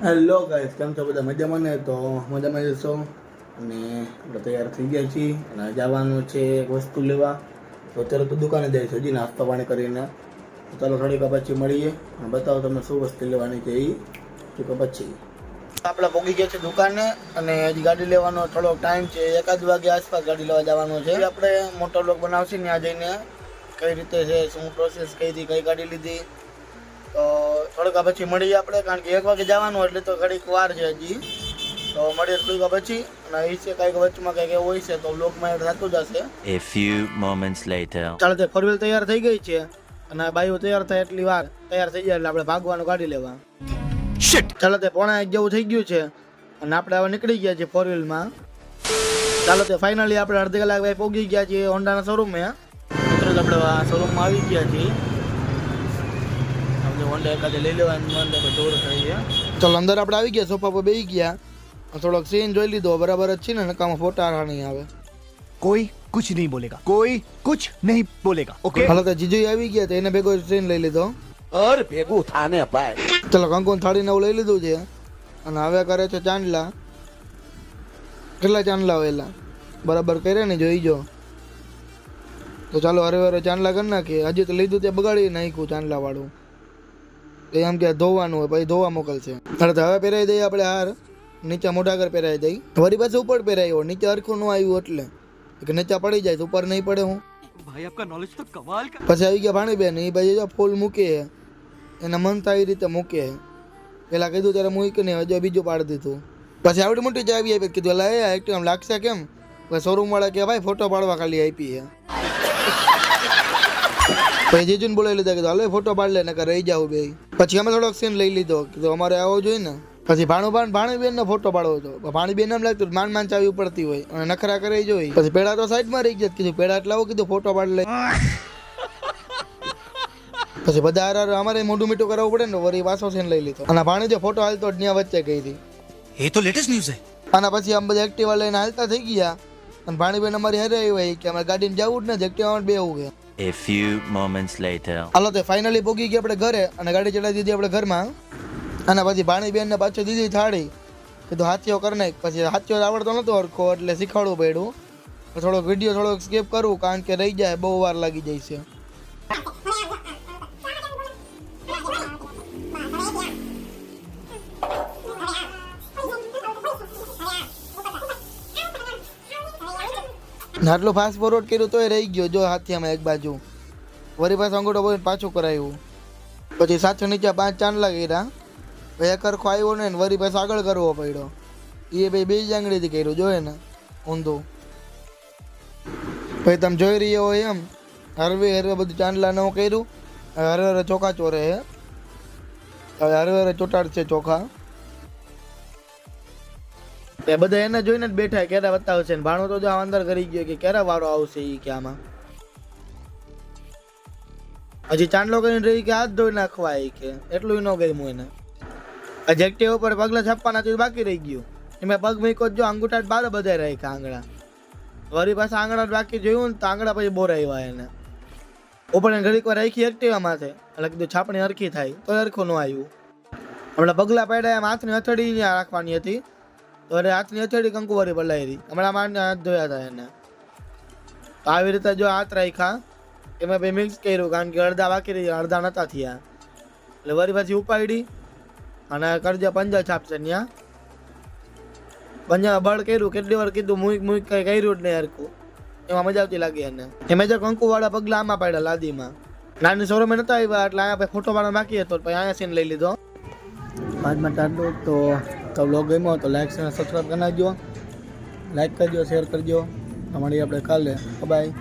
Hello guys, કેમ છો બધા? મજામાં ને? તો મજામાં જશો અને આપણે તૈયાર થઈ ગયા છીએ અને જવાનું છે એક વસ્તુ લેવા. તો અત્યારે તો દુકાને જાય છે, હજી નાસ્તો પાણી કરીને. તો ચાલો થોડીક પછી મળીએ અને બતાવો તમને શું વસ્તુ લેવાની છે એ થોડીક પછી. આપણે પહોંચી ગયા છે દુકાને અને હજી ગાડી લેવાનો થોડોક ટાઈમ છે. 1 વાગે આસપાસ ગાડી લેવા જવાનું છે. આપણે મોટો બ્લોગ બનાવશે ત્યાં જઈને કઈ રીતે છે, શું પ્રોસેસ કઈ ગાડી લીધી. તો થોડીક પછી મળીએ આપણે, કારણ કે 1 વાગે જવાનું એટલે તો ઘડીક વાર છે હજી. તો મળીએ થોડીક પછી, અને એ છે કંઈક વચમાં કંઈક એવું હોય છે તો બ્લોગમાં એડ થતું જ હશે. A few moments later. ચાલો, તે 4 વ્હીલ તૈયાર થઈ ગઈ છે અને બાઈઓ તૈયાર થાય એટલી વાર તૈયાર થઈ જાય એટલે આપણે ભાગવાનું ગાડી લેવા. ચાલો, તે 1:45 જેવું થઈ ગયું છે અને આપણે હવે નીકળી ગયા છીએ 4 વ્હીલમાં. ચાલો, તે ફાઇનલી આપણે અડધી કલાક ભાઈ પહોંચી ગયા છીએ હોન્ડાના શોરૂમે. મિત્રો, આપણે શોરૂમમાં આવી ગયા છીએ. હોન્ડા એકાદે લઈ લેવાનું મન તો દૂર થઈ ગયા. ચાલો, અંદર આપણે આવી ગયા, સોફા પર બેસી ગયા, થોડોક સીન જોઈ લીધો. બરાબર જ છે ને? નકામાં ફોટા નહીં આવે. कोई कुछ नहीं बोलेगा, कोई कुछ नहीं बोलेगा, ओके? હાલો, તો જીજુ આવી ગયા તો એને ભેગો સીન લઈ લીધો. और भेगू थाने भाई. ચલો, કંકુન થાળી ને એવું લઈ લીધું છે અને હવે કરે છે ચાંદલા. કેટલા ચાંદલા વેલા બરાબર કર્યા ને જોઈ જો. તો ચાલો હરે ચાંદલા કરી નાખીએ. હજી તો લીધું તે બગાડી નાખ્યું ચાંદલા વાળું. એ એમ કે ધોવાનું હોય, પછી ધોવા મોકલશે. હવે પહેરાવી દઈએ આપણે હાર. નીચે મોઢા આગળ પહેરાવી દઈ. વળી પાસે ઉપર પહેરાવ્યો, નીચે હરખું ન આવ્યું એટલે કે નીચે પડી જાય તો ઉપર નહીં પડે. હું भाई आपका नॉलेज तो कमाल का. પછી આવી ગયા ભાણીબેન. એ ભાઈ જો ફૂલ મૂકે એના મન થાય એ રીતે મૂકે. પેલા કીધું ત્યારે મૂક નહીં, હજુ બીજું પાડી દીધું. પછી આવડી મોટી ચાવી આપી. કીધું એટલે એ એક્ટિવ આમ લાગશે કેમ? પછી શોરૂમ વાળા કે ભાઈ ફોટો પાડવા ખાલી આપી છે. પછી જીજુને બોલાવી લીધા, કીધું હાલો ફોટો પાડ લે ને રહી જાવ બે. પછી અમે થોડોક સીન લઈ લીધો, કીધું અમારે આવો જોઈએ ને. પછી ભાણીબેન નો ફોટો પાડવો હતો. ભાણીબેન એમ લાગતું માંડ ચાવી ઉપડતી હોય અને નખરા કરી જોઈ. પછી પેડા તો સાઈડમાં રહી ગયા. કીધું પેડા એટલે આવો, કીધું ફોટો પાડ લે. પછી બધા હાર અમારે મોઢું મીઠું કરાવવું પડે ને, વળી પાછો સીન લઈ લીધો. અને ભાણી જો ફોટો હાલતો ત્યાં વચ્ચે ગઈ હતી. ये तो लेटेस्ट न्यूज़ है. અને પછી આમ બધા એક્ટિવા લઈને હાલતા થઈ ગયા અને ભાણીબેન અમારી હારે આવી કે અમારે ગાડીને જવું જ ને, એક્ટિવામાં બેહવું ગયા. A few moments later. હાલો, તે ફાઇનલી પહોંચી ગયા આપણે ઘરે અને ગાડી ચડાવી દીધી આપણે ઘરમાં. અને પછી ભાણીબેન ને પાછો દીધી થાળી. કીધું હાથીઓ કરી નાખ. પછી હાથીઓ આવડતો નતો હરખો એટલે શીખવાડવું પડ્યું. થોડોક વિડીયો થોડોક સ્કીપ કરવું, કારણ કે રહી જાય, બહુ વાર લાગી જાય છે. આટલું ફાસ્ટ ફોરવર્ડ કર્યું તોય રહી ગયો જો હાથીમાં એક બાજુ. વળી પાછું અંગૂઠો બોલીને પાછું કરાવ્યું. પછી સાચો નીચે 5 ચાંદલા કર્યા. એક હરખો આવ્યો ને વળી પાછો આગળ કરવો પડ્યો. એ ભાઈ બે જ આંગળીથી કર્યું જોઈએ ને ઊંધું. પછી તમે જોઈ રહ્યા હોય એમ હરવે બધું ચાંદલા ન કર્યું. હરવે ચોખા ચોરે હે. હવે હરવે ચોટાડશે ચોખા. એ બધા એને જોઈને જ બેઠા ક્યારે બતાવશે. ભાણું તો જો અંદર કરી ગયો કે ક્યારે વારો આવશે એ કે આમાં. હજી ચાંદલો કરીને રહી કે હાથ ધોઈ નાખવા એ કે એટલું ન ગયું એને. હજી એક્ટિવ ઉપર પગલા છાપવાના તો બાકી રહી ગયું. એમાં પગ મૂકો જો અંગૂઠા બાર બધા રાખ્યા આંગળા. વળી પાછા આંગળા બાકી જોયું ને તો આંગળા પછી બોરાવ્યા એને. ઉપર ઘડીક વાર રાખી એક્ટિવા માથે એટલે કીધું છાપણી હરખી થાય તો હરખું ન આવ્યું. હમણાં પગલા પાડ્યા એમ હાથની હથેળી રાખવાની હતી. તો અરે હાથની હથેળી કંકુવારી બલાવી. હમણાં મારને હાથ ધોયા હતા એને. તો આવી રીતે જો હાથ રાખ્યા એમાં ભાઈ મિક્સ કર્યું, કારણ કે અડધા બાકી રહી અડધા નતા થયા. એટલે વળી પાછી ઉપાડી અને કરજા પંજા છાપશે ત્યાં. પંજા બળ કર્યું, કેટલી વાર કીધું મૂક કઈ કર્યું જ નહીં હરખું. એમાં મજા આવતી લાગી એને. એમાં જો કંકુ વાળા પગલા આમાં પાડ્યા લાદીમાં. નાની શોરૂમે નતા આવ્યા એટલે અહીંયા ફોટો પાડવા બાકી હતો, પછી અહીંયા સીન લઈ લીધો. આજમાં ટાટો તો વ્લોગ ગમ્યો તો લાઈક અને સબસ્ક્રાઈબ કરી નાખજો. લાઈક કરજો, શેર કરજો. મળીએ આપણે કાલે. બાય.